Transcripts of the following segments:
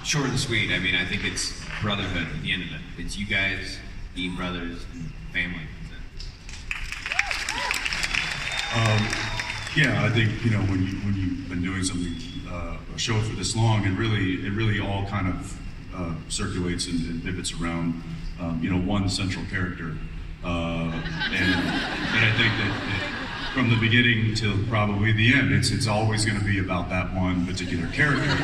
Short and sweet. I mean, I think it's brotherhood at the end of it. It's you guys being brothers and family. Yeah, I think when you've been doing something, a show for this long, it really all kind of circulates and pivots around one central character, and I think that from the beginning till probably the end, it's always going to be about that one particular character,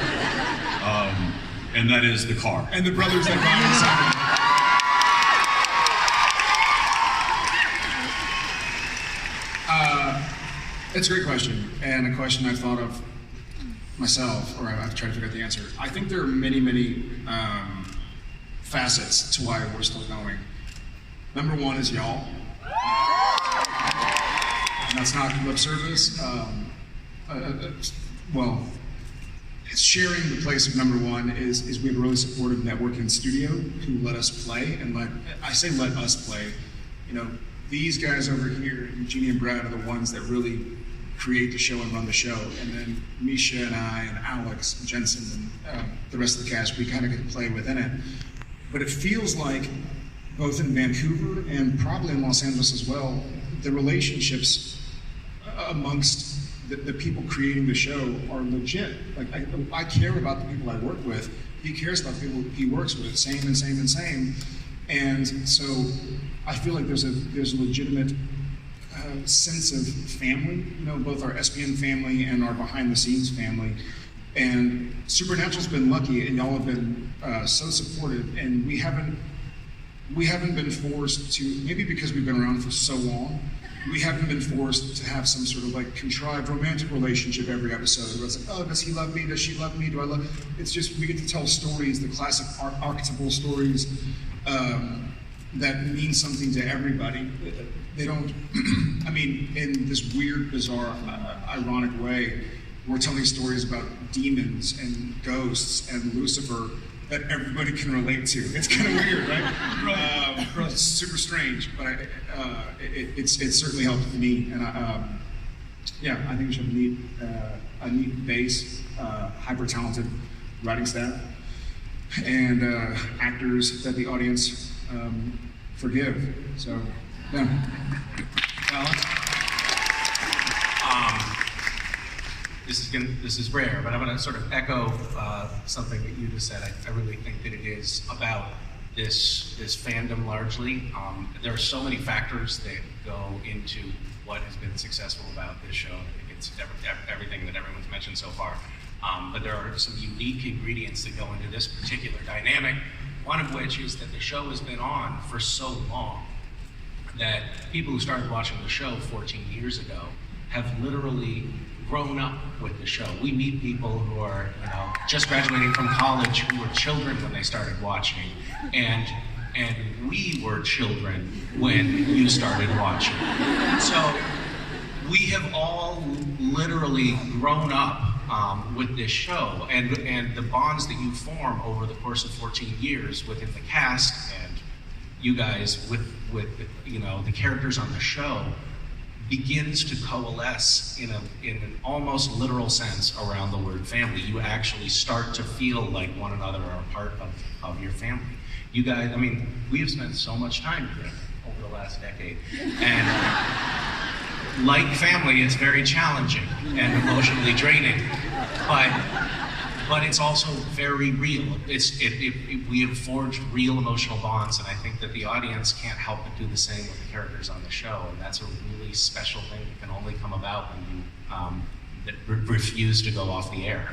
and that is the car and the brothers that ride inside. It's a great question, and a question I've thought of myself, or I've tried to figure out the answer. I think there are many, many facets to why we're still going. Number one is y'all. And that's not lip service. Well, sharing the place of number one is we have a really supportive network and studio who let us play, and I say let us play. These guys over here, Eugenie and Brad, are the ones that really create the show and run the show. And then Misha and I and Alex Jensen and the rest of the cast, we kind of get to play within it. But it feels like both in Vancouver and probably in Los Angeles as well, the relationships amongst the people creating the show are legit. Like I care about the people I work with. He cares about the people he works with. Same. And so I feel like there's a legitimate sense of family, both our SPN family and our behind-the-scenes family. And Supernatural's been lucky, and y'all have been so supportive. And we haven't been forced to, maybe because we've been around for so long, we haven't been forced to have some sort of contrived romantic relationship every episode. Where it's like, oh, does he love me? Does she love me? Do I love? It's just we get to tell stories, the classic archetypal stories. That means something to everybody. They don't, in this weird, bizarre, ironic way, we're telling stories about demons and ghosts and Lucifer that everybody can relate to. It's kind of weird, right? It's super strange, but it's certainly helped me. And I think we should have a neat base, hyper-talented writing staff, and actors that the audience forgive. So, yeah. Alex? This is rare, but I'm going to sort of echo something that you just said. I really think that it is about this fandom largely. There are so many factors that go into what has been successful about this show. I think it's everything that everyone's mentioned so far. But there are some unique ingredients that go into this particular dynamic. One of which is that the show has been on for so long that people who started watching the show 14 years ago have literally grown up with the show. We meet people who are, just graduating from college who were children when they started watching, and we were children when you started watching. So we have all literally grown up with this show, and the bonds that you form over the course of 14 years within the cast and you guys with the characters on the show begins to coalesce in an almost literal sense around the word family. You actually start to feel like one another are a part of your family. You guys, we have spent so much time together over the last decade, and like family, it's very challenging and emotionally draining, but it's also very real. We have forged real emotional bonds, and I think that the audience can't help but do the same with the characters on the show, and that's a really special thing that can only come about when you refuse to go off the air.